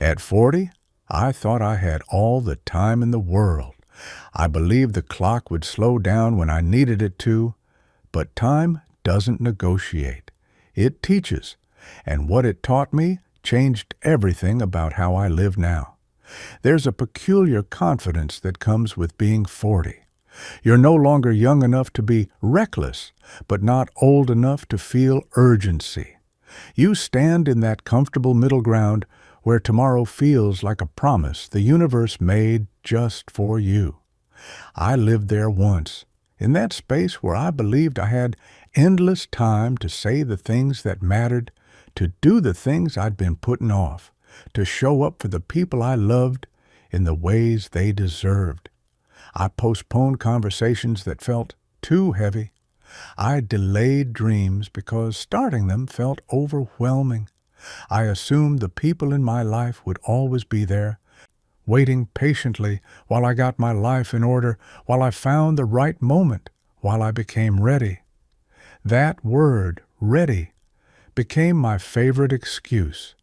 At 40, I thought I had all the time in the world. I believed the clock would slow down when I needed it to, but time doesn't negotiate. It teaches, and what it taught me changed everything about how I live now. There's a peculiar confidence that comes with being 40. You're no longer young enough to be reckless, but not old enough to feel urgency. You stand in that comfortable middle ground where tomorrow feels like a promise the universe made just for you. I lived there once, in that space where I believed I had endless time to say the things that mattered, to do the things I'd been putting off, to show up for the people I loved in the ways they deserved. I postponed conversations that felt too heavy. I delayed dreams because starting them felt overwhelming. I assumed the people in my life would always be there, waiting patiently while I got my life in order, while I found the right moment, while I became ready. That word, ready, became my favorite excuse.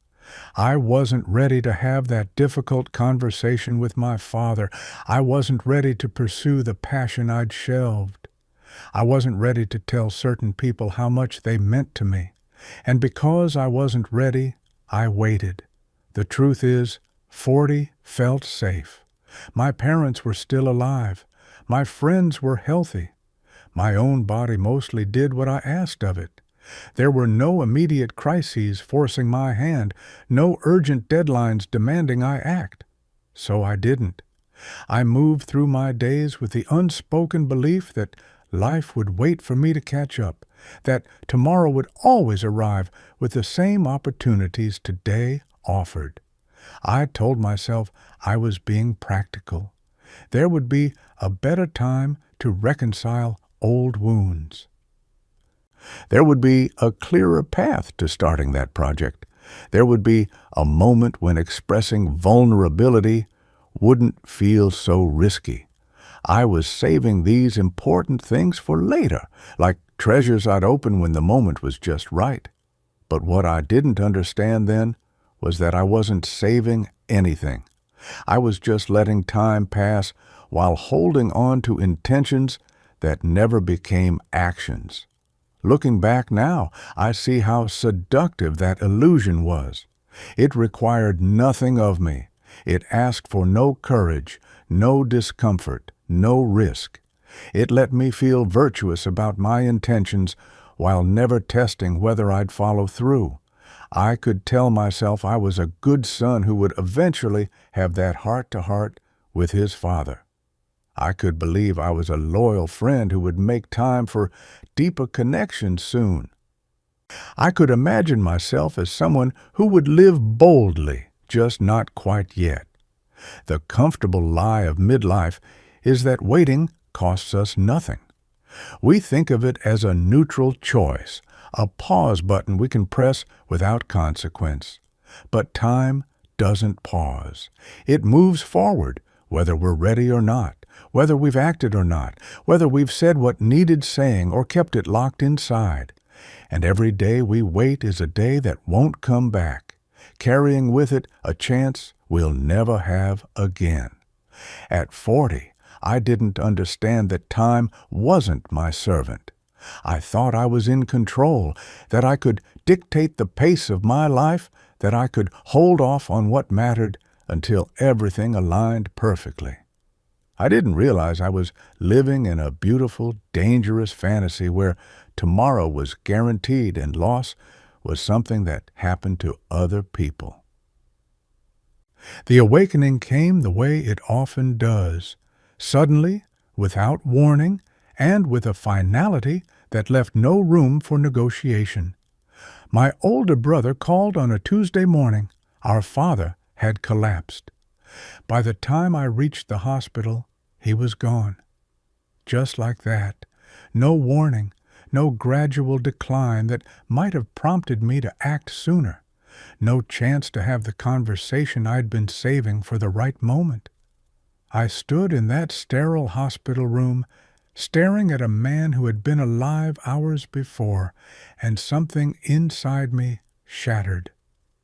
I wasn't ready to have that difficult conversation with my father. I wasn't ready to pursue the passion I'd shelved. I wasn't ready to tell certain people how much they meant to me. And because I wasn't ready, I waited. The truth is, 40 felt safe. My parents were still alive. My friends were healthy. My own body mostly did what I asked of it. There were no immediate crises forcing my hand, no urgent deadlines demanding I act. So I didn't. I moved through my days with the unspoken belief that life would wait for me to catch up, that tomorrow would always arrive with the same opportunities today offered. I told myself I was being practical. There would be a better time to reconcile old wounds. There would be a clearer path to starting that project. There would be a moment when expressing vulnerability wouldn't feel so risky. I was saving these important things for later, like treasures I'd open when the moment was just right. But what I didn't understand then was that I wasn't saving anything. I was just letting time pass while holding on to intentions that never became actions. Looking back now, I see how seductive that illusion was. It required nothing of me. It asked for no courage, no discomfort, no risk. It let me feel virtuous about my intentions while never testing whether I'd follow through. I could tell myself I was a good son who would eventually have that heart-to-heart with his father. I could believe I was a loyal friend who would make time for deeper connections soon. I could imagine myself as someone who would live boldly, just not quite yet. The comfortable lie of midlife is that waiting costs us nothing. We think of it as a neutral choice, a pause button we can press without consequence. But time doesn't pause. It moves forward, whether we're ready or not, whether we've acted or not, whether we've said what needed saying or kept it locked inside. And every day we wait is a day that won't come back, carrying with it a chance we'll never have again. At 40, I didn't understand that time wasn't my servant. I thought I was in control, that I could dictate the pace of my life, that I could hold off on what mattered until everything aligned perfectly. I didn't realize I was living in a beautiful, dangerous fantasy where tomorrow was guaranteed and loss was something that happened to other people. The awakening came the way it often does, suddenly, without warning, and with a finality that left no room for negotiation. My older brother called on a Tuesday morning. Our father had collapsed. By the time I reached the hospital, he was gone. Just like that. No warning, no gradual decline that might have prompted me to act sooner. No chance to have the conversation I'd been saving for the right moment. I stood in that sterile hospital room, staring at a man who had been alive hours before, and something inside me shattered.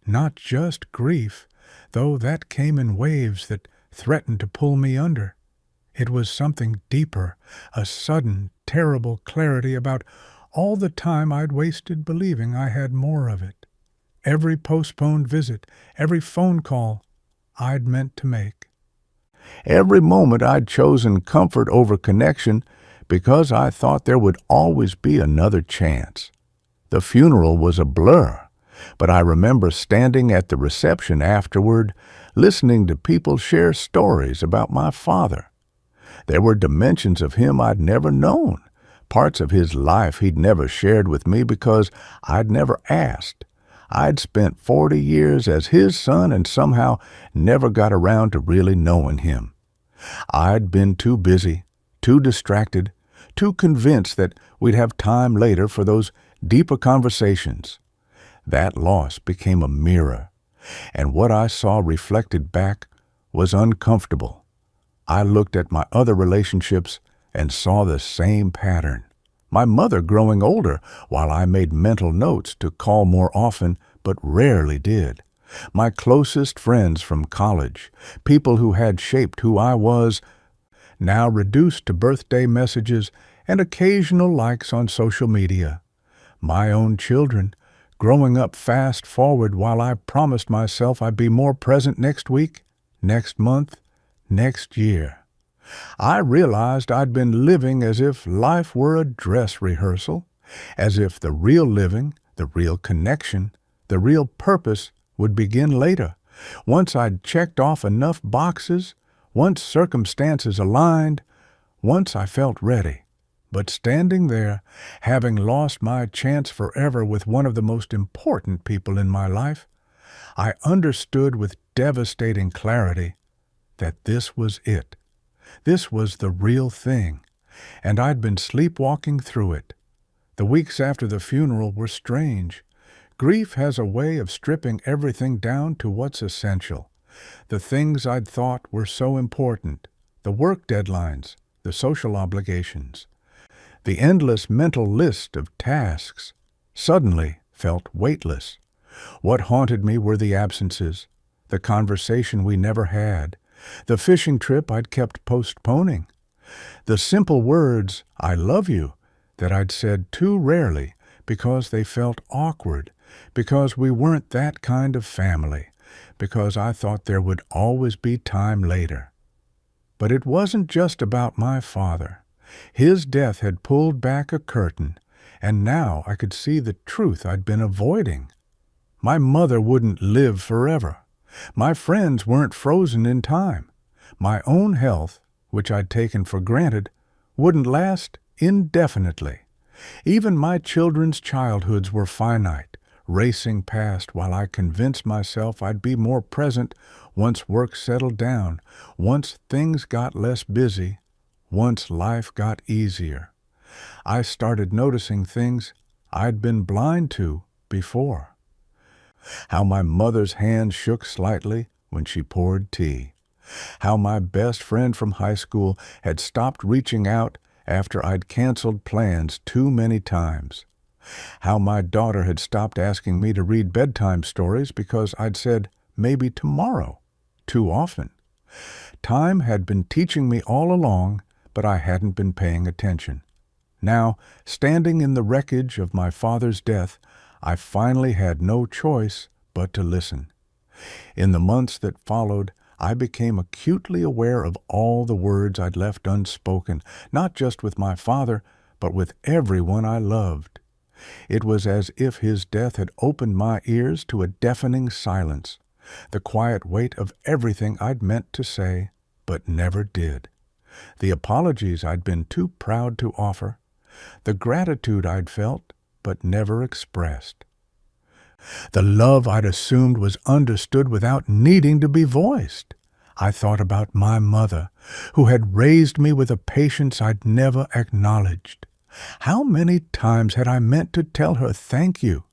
Not just grief, though that came in waves that threatened to pull me under. It was something deeper, a sudden, terrible clarity about all the time I'd wasted believing I had more of it. Every postponed visit, every phone call I'd meant to make. Every moment I'd chosen comfort over connection because I thought there would always be another chance. The funeral was a blur, but I remember standing at the reception afterward, listening to people share stories about my father. There were dimensions of him I'd never known, parts of his life he'd never shared with me because I'd never asked. I'd spent 40 years as his son and somehow never got around to really knowing him. I'd been too busy, too distracted, too convinced that we'd have time later for those deeper conversations. That loss became a mirror, and what I saw reflected back was uncomfortable. I looked at my other relationships and saw the same pattern. My mother growing older while I made mental notes to call more often but rarely did. My closest friends from college, people who had shaped who I was, now reduced to birthday messages and occasional likes on social media. My own children, growing up fast forward while I promised myself I'd be more present next week, next month, next year. I realized I'd been living as if life were a dress rehearsal, as if the real living, the real connection, the real purpose would begin later, once I'd checked off enough boxes, once circumstances aligned, once I felt ready. But standing there, having lost my chance forever with one of the most important people in my life, I understood with devastating clarity that this was it. This was the real thing, and I'd been sleepwalking through it. The weeks after the funeral were strange. Grief has a way of stripping everything down to what's essential. The things I'd thought were so important, the work deadlines, the social obligations, the endless mental list of tasks, suddenly felt weightless. What haunted me were the absences, the conversation we never had, the fishing trip I'd kept postponing, the simple words, "I love you," that I'd said too rarely because they felt awkward, because we weren't that kind of family, because I thought there would always be time later. But it wasn't just about my father. His death had pulled back a curtain, and now I could see the truth I'd been avoiding. My mother wouldn't live forever. My friends weren't frozen in time. My own health, which I'd taken for granted, wouldn't last indefinitely. Even my children's childhoods were finite, racing past while I convinced myself I'd be more present once work settled down, once things got less busy, once life got easier. I started noticing things I'd been blind to before. How my mother's hand shook slightly when she poured tea. How my best friend from high school had stopped reaching out after I'd canceled plans too many times. How my daughter had stopped asking me to read bedtime stories because I'd said maybe tomorrow too often. Time had been teaching me all along, but I hadn't been paying attention. Now, standing in the wreckage of my father's death, I finally had no choice but to listen. In the months that followed, I became acutely aware of all the words I'd left unspoken, not just with my father, but with everyone I loved. It was as if his death had opened my ears to a deafening silence, the quiet weight of everything I'd meant to say, but never did. The apologies I'd been too proud to offer, the gratitude I'd felt, but never expressed. The love I'd assumed was understood without needing to be voiced. I thought about my mother, who had raised me with a patience I'd never acknowledged. How many times had I meant to tell her thank you?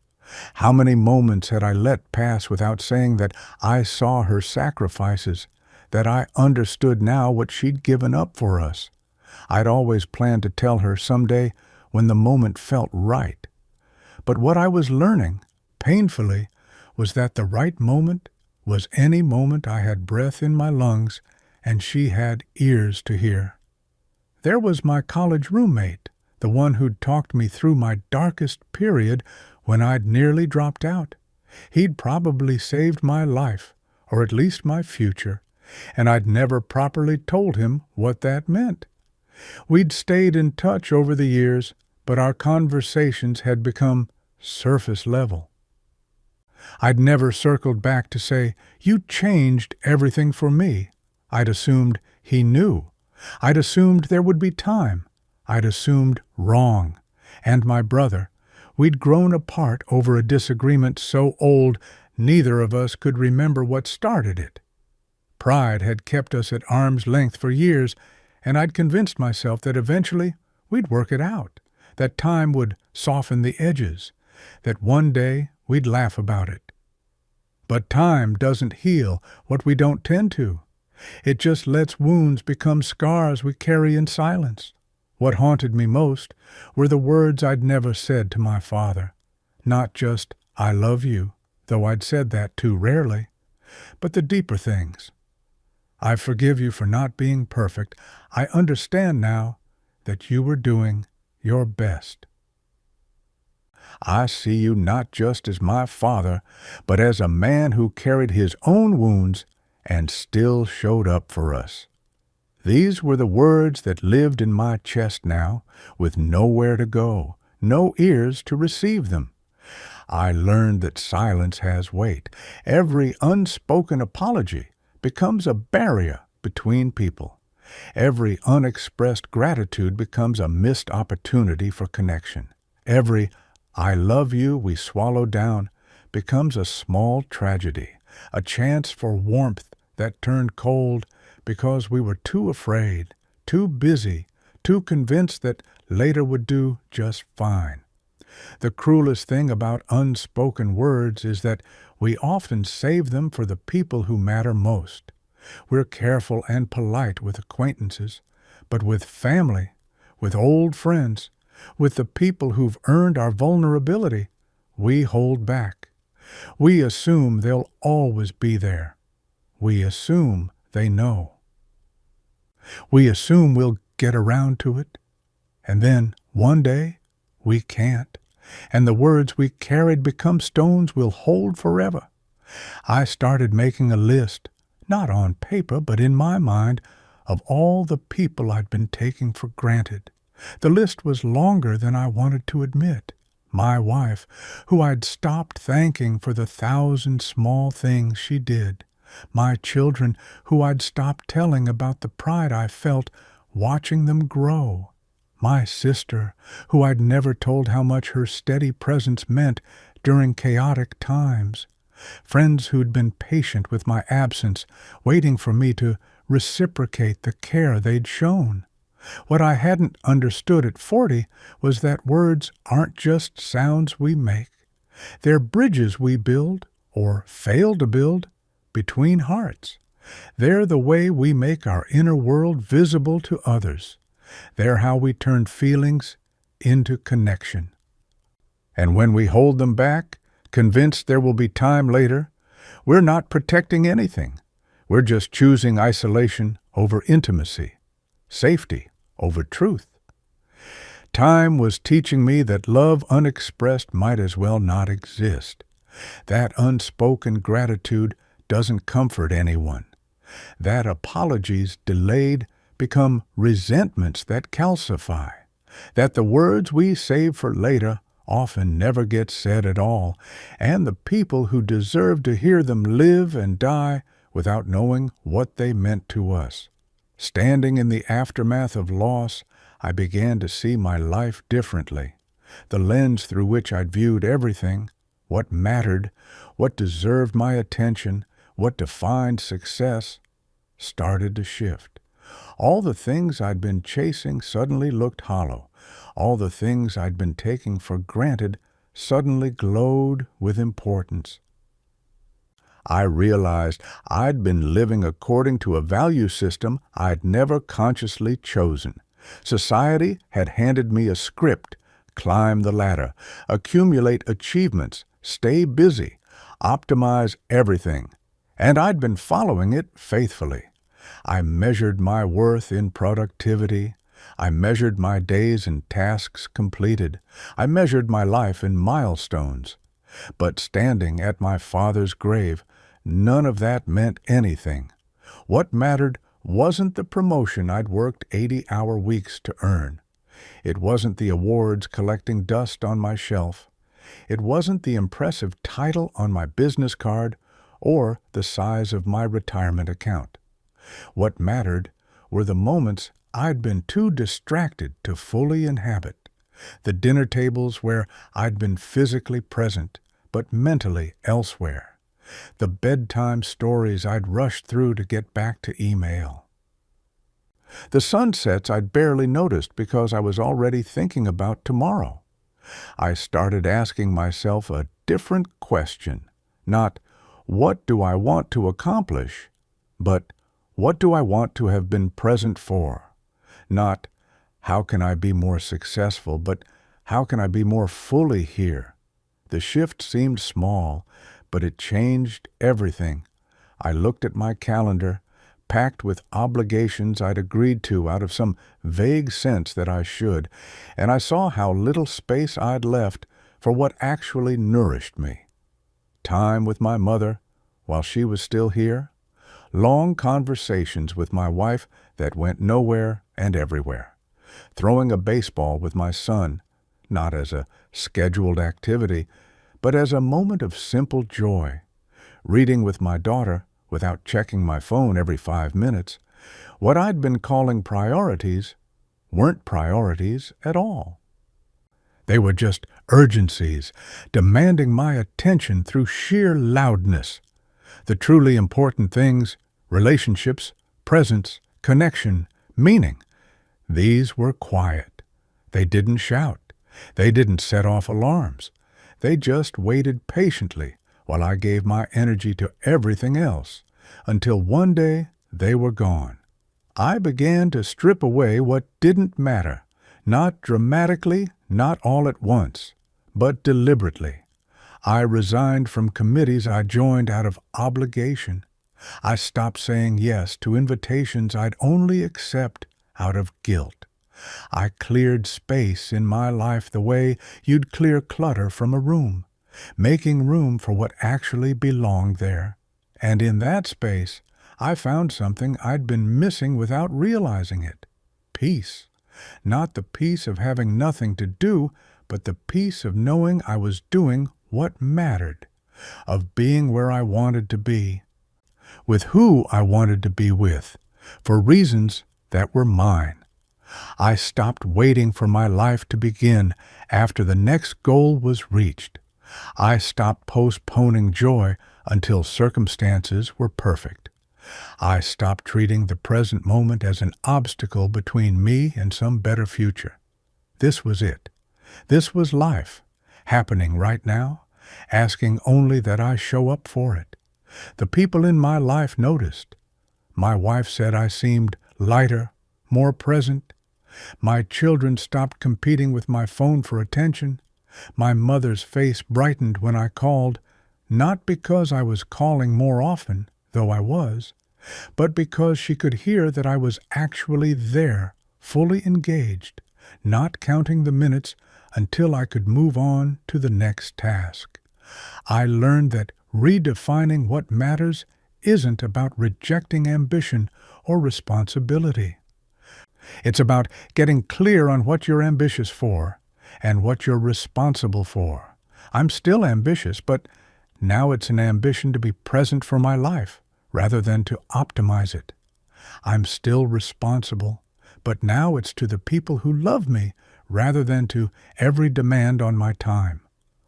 How many moments had I let pass without saying that I saw her sacrifices, that I understood now what she'd given up for us? I'd always planned to tell her someday when the moment felt right. But what I was learning, painfully, was that the right moment was any moment I had breath in my lungs and she had ears to hear. There was my college roommate, the one who'd talked me through my darkest period when I'd nearly dropped out. He'd probably saved my life, or at least my future, and I'd never properly told him what that meant. We'd stayed in touch over the years, but our conversations had become surface level. I'd never circled back to say, "You changed everything for me." I'd assumed he knew. I'd assumed there would be time. I'd assumed wrong. And my brother, we'd grown apart over a disagreement so old neither of us could remember what started it. Pride had kept us at arm's length for years, and I'd convinced myself that eventually we'd work it out, that time would soften the edges, that one day we'd laugh about it. But time doesn't heal what we don't tend to. It just lets wounds become scars we carry in silence. What haunted me most were the words I'd never said to my father. Not just, "I love you," though I'd said that too rarely, but the deeper things. "I forgive you for not being perfect. I understand now that you were doing your best. I see you not just as my father, but as a man who carried his own wounds and still showed up for us." These were the words that lived in my chest now, with nowhere to go, no ears to receive them. I learned that silence has weight. Every unspoken apology becomes a barrier between people. Every unexpressed gratitude becomes a missed opportunity for connection. Every "I love you" we swallow down becomes a small tragedy, a chance for warmth that turned cold because we were too afraid, too busy, too convinced that later would do just fine. The cruelest thing about unspoken words is that we often save them for the people who matter most. We're careful and polite with acquaintances, but with family, with old friends, with the people who've earned our vulnerability, we hold back. We assume they'll always be there. We assume they know. We assume we'll get around to it, and then one day we can't, and the words we carried become stones we'll hold forever. I started making a list, not on paper but in my mind, of all the people I'd been taking for granted. The list was longer than I wanted to admit. My wife, who I'd stopped thanking for the 1,000 small things she did. My children, who I'd stopped telling about the pride I felt watching them grow. My sister, who I'd never told how much her steady presence meant during chaotic times. Friends who'd been patient with my absence, waiting for me to reciprocate the care they'd shown. What I hadn't understood at 40 was that words aren't just sounds we make. They're bridges we build, or fail to build, between hearts. They're the way we make our inner world visible to others. They're how we turn feelings into connection. And when we hold them back, convinced there will be time later, we're not protecting anything. We're just choosing isolation over intimacy, safety over truth. Time was teaching me that love unexpressed might as well not exist. That unspoken gratitude doesn't comfort anyone. That apologies delayed become resentments that calcify. That the words we save for later often never get said at all, and the people who deserve to hear them live and die without knowing what they meant to us. Standing in the aftermath of loss, I began to see my life differently. The lens through which I'd viewed everything, what mattered, what deserved my attention, what defined success, started to shift. All the things I'd been chasing suddenly looked hollow. All the things I'd been taking for granted suddenly glowed with importance. I realized I'd been living according to a value system I'd never consciously chosen. Society had handed me a script: climb the ladder, accumulate achievements, stay busy, optimize everything. And I'd been following it faithfully. I measured my worth in productivity. I measured my days in tasks completed. I measured my life in milestones. But standing at my father's grave, none of that meant anything. What mattered wasn't the promotion I'd worked 80-hour weeks to earn. It wasn't the awards collecting dust on my shelf. It wasn't the impressive title on my business card or the size of my retirement account. What mattered were the moments I'd been too distracted to fully inhabit, the dinner tables where I'd been physically present but mentally elsewhere, the bedtime stories I'd rushed through to get back to email, the sunsets I'd barely noticed because I was already thinking about tomorrow. I started asking myself a different question, not what do I want to accomplish, but what do I want to have been present for? Not how can I be more successful, but how can I be more fully here? The shift seemed small, but it changed everything. I looked at my calendar, packed with obligations I'd agreed to out of some vague sense that I should, and I saw how little space I'd left for what actually nourished me. Time with my mother while she was still here, long conversations with my wife that went nowhere and everywhere, throwing a baseball with my son, not as a scheduled activity, but as a moment of simple joy, reading with my daughter without checking my phone every 5 minutes. What I'd been calling priorities weren't priorities at all. They were just urgencies, demanding my attention through sheer loudness. The truly important things, relationships, presence, connection, meaning, these were quiet. They didn't shout. They didn't set off alarms. They just waited patiently while I gave my energy to everything else, until one day they were gone. I began to strip away what didn't matter, not dramatically, not all at once, but deliberately. I resigned from committees I joined out of obligation. I stopped saying yes to invitations I'd only accept out of guilt. I cleared space in my life the way you'd clear clutter from a room, making room for what actually belonged there. And in that space, I found something I'd been missing without realizing it. Peace. Not the peace of having nothing to do, but the peace of knowing I was doing what mattered, of being where I wanted to be, with who I wanted to be with, for reasons that were mine. I stopped waiting for my life to begin after the next goal was reached. I stopped postponing joy until circumstances were perfect. I stopped treating the present moment as an obstacle between me and some better future. This was it. This was life, happening right now, asking only that I show up for it. The people in my life noticed. My wife said I seemed lighter, more present. My children stopped competing with my phone for attention. My mother's face brightened when I called, not because I was calling more often, though I was, but because she could hear that I was actually there, fully engaged, not counting the minutes until I could move on to the next task. I learned that redefining what matters isn't about rejecting ambition or responsibility. It's about getting clear on what you're ambitious for and what you're responsible for. I'm still ambitious, but now it's an ambition to be present for my life rather than to optimize it. I'm still responsible, but now it's to the people who love me rather than to every demand on my time.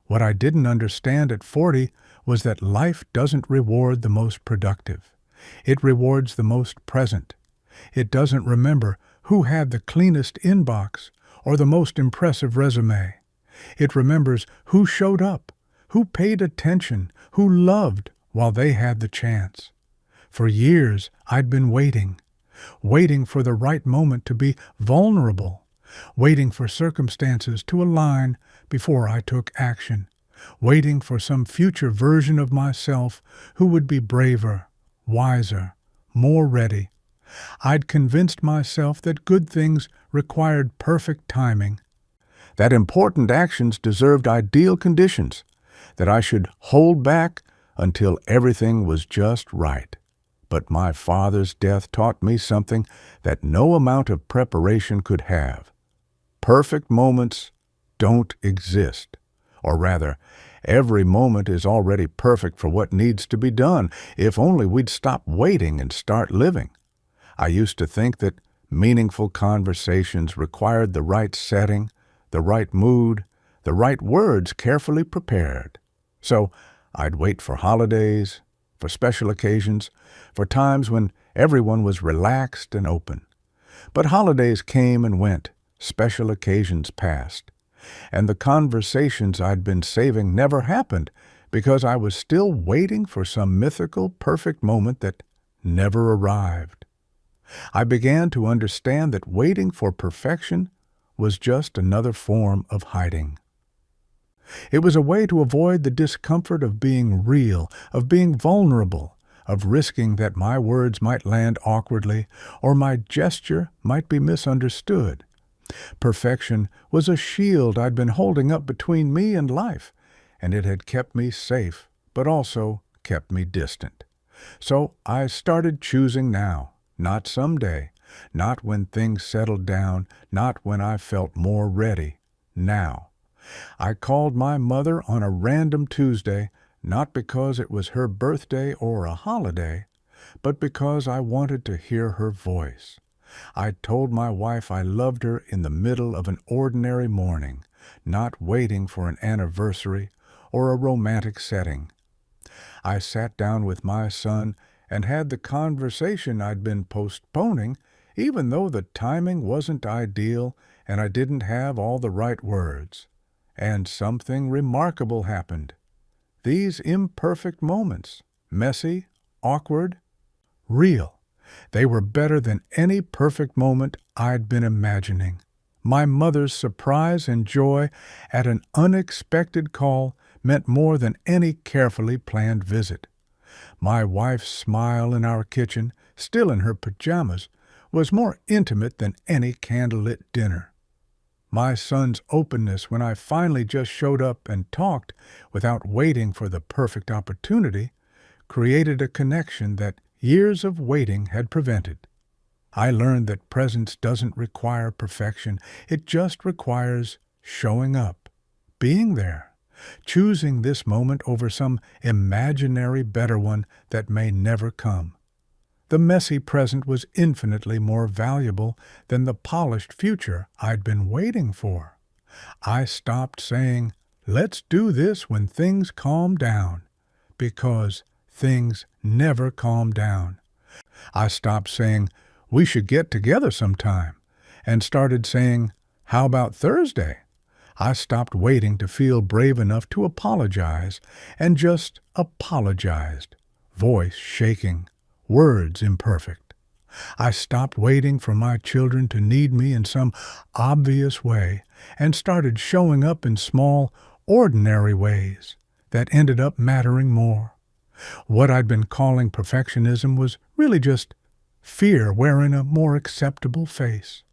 What I didn't understand at 40 was that life doesn't reward the most productive. It rewards the most present. It doesn't remember who had the cleanest inbox or the most impressive resume. It remembers who showed up, who paid attention, who loved while they had the chance. For years, I'd been waiting for the right moment to be vulnerable, waiting for circumstances to align before I took action, waiting for some future version of myself who would be braver, wiser, more ready. I'd convinced myself that good things required perfect timing, that important actions deserved ideal conditions, that I should hold back until everything was just right. But my father's death taught me something that no amount of preparation could have. Perfect moments don't exist. Or rather, every moment is already perfect for what needs to be done, if only we'd stop waiting and start living. I used to think that meaningful conversations required the right setting, the right mood, the right words carefully prepared. So I'd wait for holidays, for special occasions, for times when everyone was relaxed and open. But holidays came and went, special occasions passed, and the conversations I'd been saving never happened because I was still waiting for some mythical, perfect moment that never arrived. I began to understand that waiting for perfection was just another form of hiding. It was a way to avoid the discomfort of being real, of being vulnerable, of risking that my words might land awkwardly or my gesture might be misunderstood. Perfection was a shield I'd been holding up between me and life, and it had kept me safe, but also kept me distant. So I started choosing now, not someday, not when things settled down, not when I felt more ready, now. I called my mother on a random Tuesday, not because it was her birthday or a holiday, but because I wanted to hear her voice. I told my wife I loved her in the middle of an ordinary morning, not waiting for an anniversary or a romantic setting. I sat down with my son and had the conversation I'd been postponing, even though the timing wasn't ideal and I didn't have all the right words. And something remarkable happened. These imperfect moments, messy, awkward, real, they were better than any perfect moment I'd been imagining. My mother's surprise and joy at an unexpected call meant more than any carefully planned visit. My wife's smile in our kitchen, still in her pajamas, was more intimate than any candlelit dinner. My son's openness when I finally just showed up and talked without waiting for the perfect opportunity created a connection that years of waiting had prevented. I learned that presence doesn't require perfection. It just requires showing up, being there, choosing this moment over some imaginary better one that may never come. The messy present was infinitely more valuable than the polished future I'd been waiting for. I stopped saying, "Let's do this when things calm down," because things never calm down. I stopped saying, "We should get together sometime," and started saying, "How about Thursday?" I stopped waiting to feel brave enough to apologize, and just apologized, voice shaking, words imperfect. I stopped waiting for my children to need me in some obvious way and started showing up in small, ordinary ways that ended up mattering more. What I'd been calling perfectionism was really just fear wearing a more acceptable face.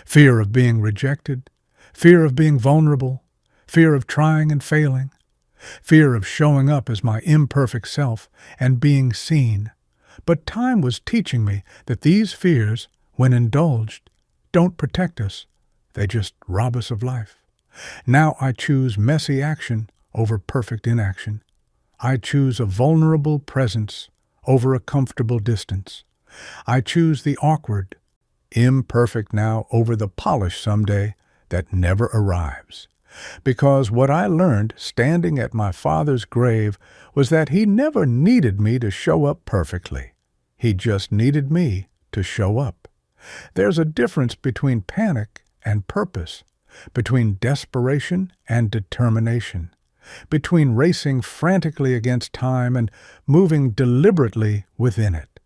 Fear of being rejected, fear of being vulnerable, fear of trying and failing, fear of showing up as my imperfect self and being seen. But time was teaching me that these fears, when indulged, don't protect us. They just rob us of life. Now I choose messy action over perfect inaction. I choose a vulnerable presence over a comfortable distance. I choose the awkward, imperfect now over the polished someday that never arrives. Because what I learned standing at my father's grave was that he never needed me to show up perfectly. He just needed me to show up. There's a difference between panic and purpose, between desperation and determination, between racing frantically against time and moving deliberately within it.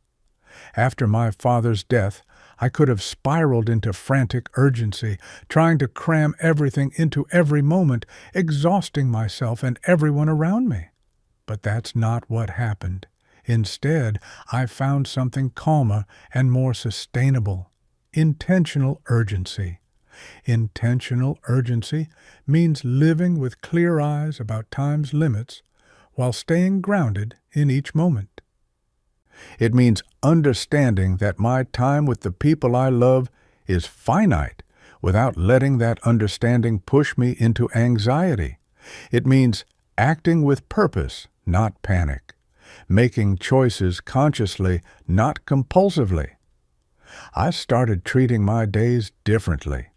After my father's death, I could have spiraled into frantic urgency, trying to cram everything into every moment, exhausting myself and everyone around me. But that's not what happened. Instead, I found something calmer and more sustainable: intentional urgency. Intentional urgency means living with clear eyes about time's limits while staying grounded in each moment. It means understanding that my time with the people I love is finite without letting that understanding push me into anxiety. It means acting with purpose, not panic. Making choices consciously, not compulsively. I started treating my days differently,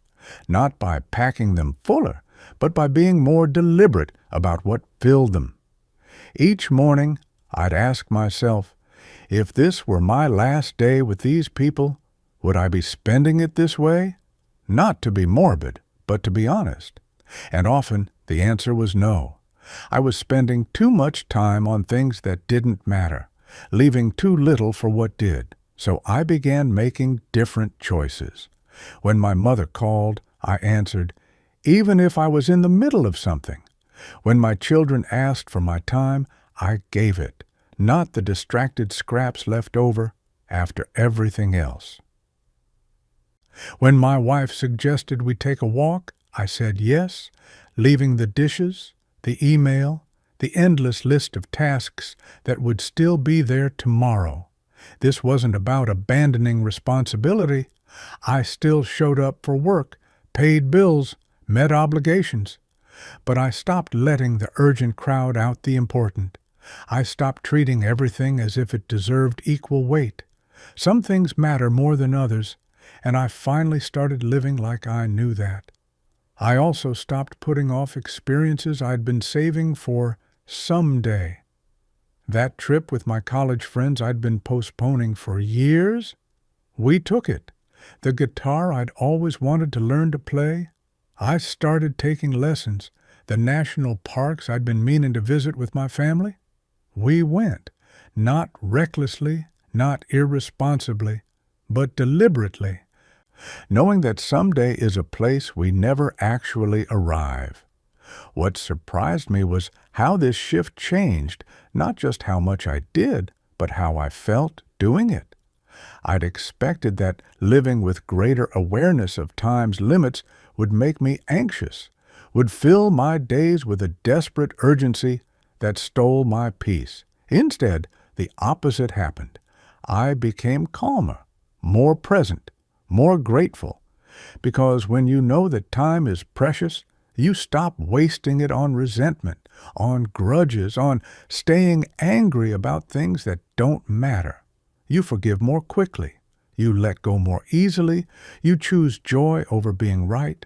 not by packing them fuller, but by being more deliberate about what filled them. Each morning, I'd ask myself, if this were my last day with these people, would I be spending it this way? Not to be morbid, but to be honest. And often the answer was no. I was spending too much time on things that didn't matter, leaving too little for what did. So I began making different choices. When my mother called, I answered, even if I was in the middle of something. When my children asked for my time, I gave it, not the distracted scraps left over after everything else. When my wife suggested we take a walk, I said yes, leaving the dishes, the email, the endless list of tasks that would still be there tomorrow. This wasn't about abandoning responsibility. I still showed up for work, paid bills, met obligations. But I stopped letting the urgent crowd out the important. I stopped treating everything as if it deserved equal weight. Some things matter more than others, and I finally started living like I knew that. I also stopped putting off experiences I'd been saving for someday. That trip with my college friends I'd been postponing for years, we took it. The guitar I'd always wanted to learn to play, I started taking lessons. The national parks I'd been meaning to visit with my family, we went. Not recklessly, not irresponsibly, but deliberately, knowing that someday is a place we never actually arrive. What surprised me was how this shift changed, not just how much I did, but how I felt doing it. I'd expected that living with greater awareness of time's limits would make me anxious, would fill my days with a desperate urgency that stole my peace. Instead, the opposite happened. I became calmer, more present, more grateful, because when you know that time is precious, you stop wasting it on resentment, on grudges, on staying angry about things that don't matter. You forgive more quickly. You let go more easily. You choose joy over being right,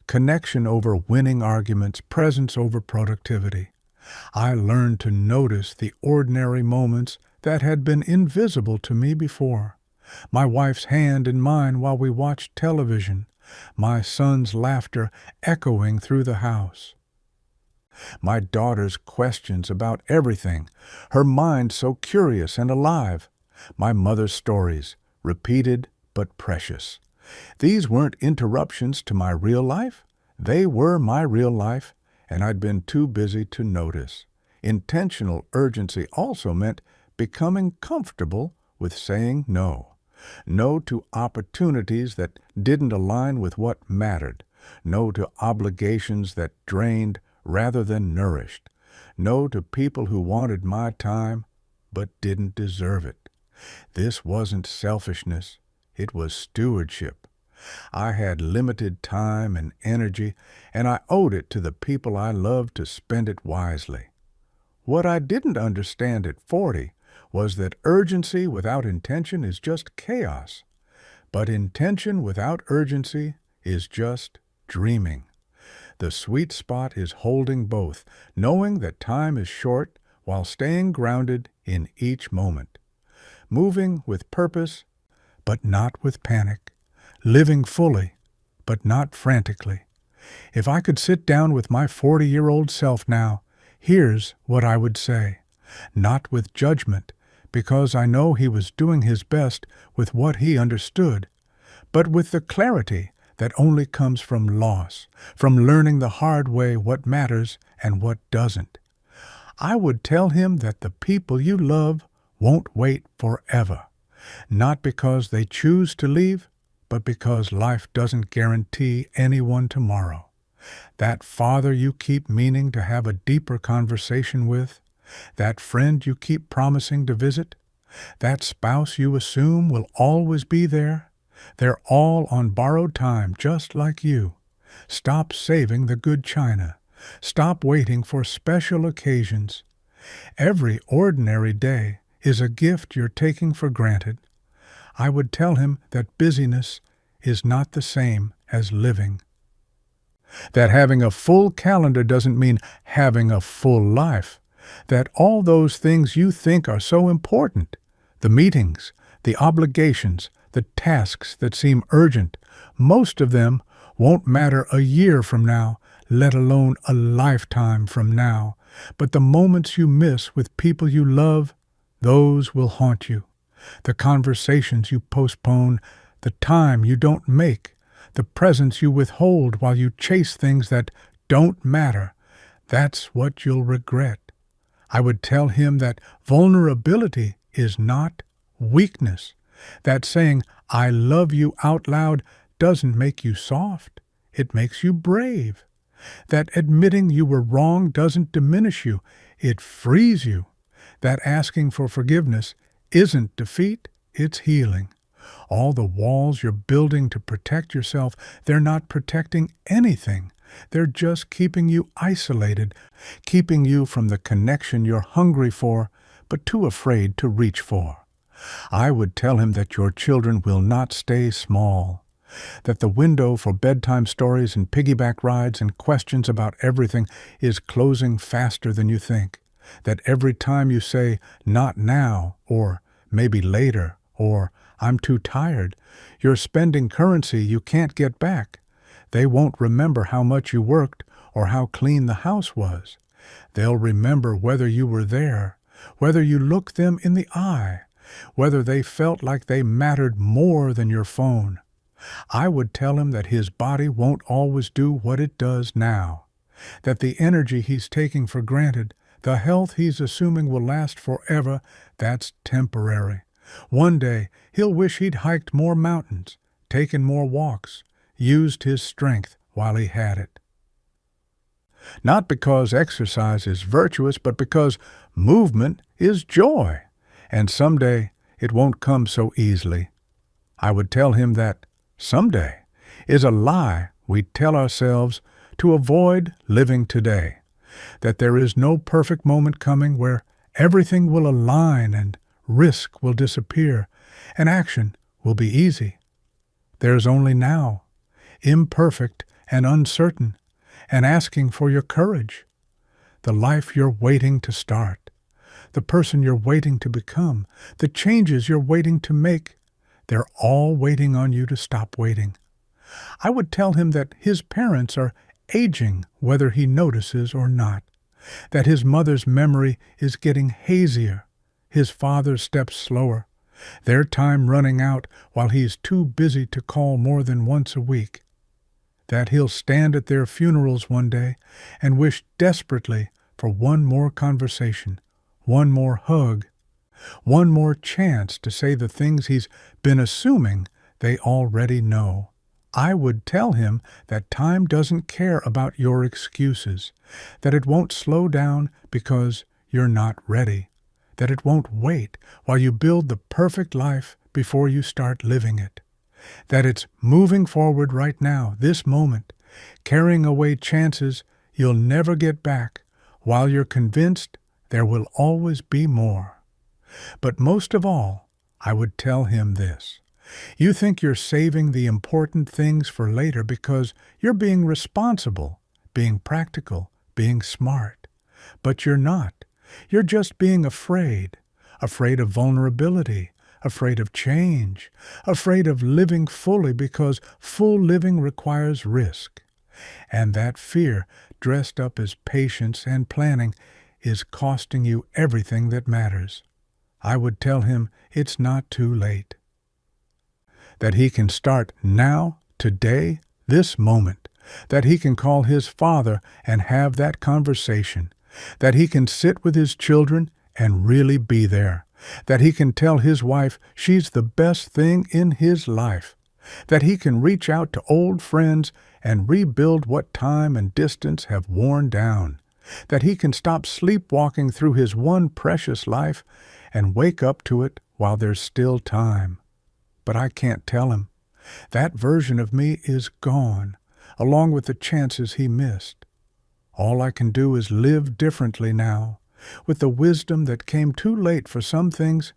connection over winning arguments, presence over productivity. I learned to notice the ordinary moments that had been invisible to me before. My wife's hand in mine while we watched television, my son's laughter echoing through the house. My daughter's questions about everything, her mind so curious and alive. My mother's stories, repeated but precious. These weren't interruptions to my real life. They were my real life, and I'd been too busy to notice. Intentional urgency also meant becoming comfortable with saying no. No to opportunities that didn't align with what mattered. No to obligations that drained rather than nourished. No to people who wanted my time but didn't deserve it. This wasn't selfishness. It was stewardship. I had limited time and energy, and I owed it to the people I loved to spend it wisely. What I didn't understand at 40 was that urgency without intention is just chaos, but intention without urgency is just dreaming. The sweet spot is holding both, knowing that time is short while staying grounded in each moment. Moving with purpose, but not with panic. Living fully, but not frantically. If I could sit down with my 40-year-old self now, here's what I would say. Not with judgment, because I know he was doing his best with what he understood, but with the clarity that only comes from loss, from learning the hard way what matters and what doesn't. I would tell him that the people you love won't wait forever, not because they choose to leave, but because life doesn't guarantee anyone tomorrow. That father you keep meaning to have a deeper conversation with, that friend you keep promising to visit, that spouse you assume will always be there, they're all on borrowed time just like you. Stop saving the good china. Stop waiting for special occasions. Every ordinary day is a gift you're taking for granted. I would tell him that busyness is not the same as living. That having a full calendar doesn't mean having a full life. That all those things you think are so important, the meetings, the obligations, the tasks that seem urgent, most of them won't matter a year from now, let alone a lifetime from now. But the moments you miss with people you love, those will haunt you. The conversations you postpone, the time you don't make, the presents you withhold while you chase things that don't matter, that's what you'll regret. I would tell him that vulnerability is not weakness, that saying, "I love you" out loud doesn't make you soft, it makes you brave. That admitting you were wrong doesn't diminish you, it frees you. That asking for forgiveness isn't defeat, it's healing. All the walls you're building to protect yourself, they're not protecting anything. They're just keeping you isolated, keeping you from the connection you're hungry for, but too afraid to reach for. I would tell him that your children will not stay small, that the window for bedtime stories and piggyback rides and questions about everything is closing faster than you think, that every time you say, "not now," or "maybe later," or "I'm too tired," you're spending currency you can't get back. They won't remember how much you worked or how clean the house was. They'll remember whether you were there, whether you looked them in the eye, whether they felt like they mattered more than your phone. I would tell him that his body won't always do what it does now, that the energy he's taking for granted, the health he's assuming will last forever, that's temporary. One day he'll wish he'd hiked more mountains, taken more walks, used his strength while he had it. Not because exercise is virtuous, but because movement is joy, and someday it won't come so easily. I would tell him that someday is a lie we tell ourselves to avoid living today, that there is no perfect moment coming where everything will align and risk will disappear and action will be easy. There's only now, imperfect and uncertain, and asking for your courage. The life you're waiting to start, the person you're waiting to become, the changes you're waiting to make, they're all waiting on you to stop waiting. I would tell him that his parents are aging whether he notices or not, that his mother's memory is getting hazier, his father's steps slower, their time running out while he's too busy to call more than once a week, that he'll stand at their funerals one day and wish desperately for one more conversation, one more hug, one more chance to say the things he's been assuming they already know. I would tell him that time doesn't care about your excuses, that it won't slow down because you're not ready, that it won't wait while you build the perfect life before you start living it, that it's moving forward right now, this moment, carrying away chances you'll never get back while you're convinced there will always be more. But most of all, I would tell him this. You think you're saving the important things for later because you're being responsible, being practical, being smart. But you're not. You're just being afraid, afraid of vulnerability, afraid of change, afraid of living fully because full living requires risk. And that fear, dressed up as patience and planning, is costing you everything that matters. I would tell him it's not too late. that he can start now, today, this moment, that he can call his father and have that conversation, that he can sit with his children and really be there, that he can tell his wife she's the best thing in his life, that he can reach out to old friends and rebuild what time and distance have worn down, that he can stop sleepwalking through his one precious life and wake up to it while there's still time. But I can't tell him. That version of me is gone, along with the chances he missed. All I can do is live differently now, with the wisdom that came too late for some things,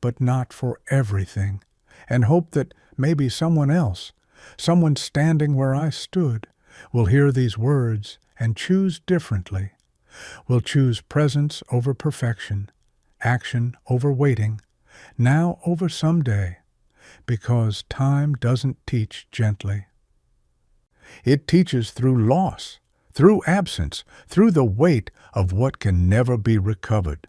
but not for everything, and hope that maybe someone else, someone standing where I stood, will hear these words and choose differently, will choose presence over perfection, action over waiting, now over someday, because time doesn't teach gently. It teaches through loss, through absence, through the weight of what can never be recovered.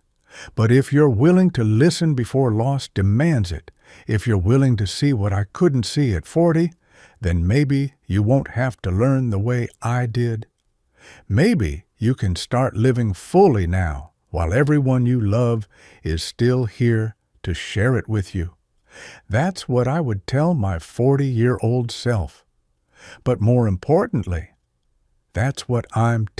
But if you're willing to listen before loss demands it, if you're willing to see what I couldn't see at 40, then maybe you won't have to learn the way I did. Maybe you can start living fully now, while everyone you love is still here to share it with you. That's what I would tell my 40-year-old self. But more importantly, that's what I'm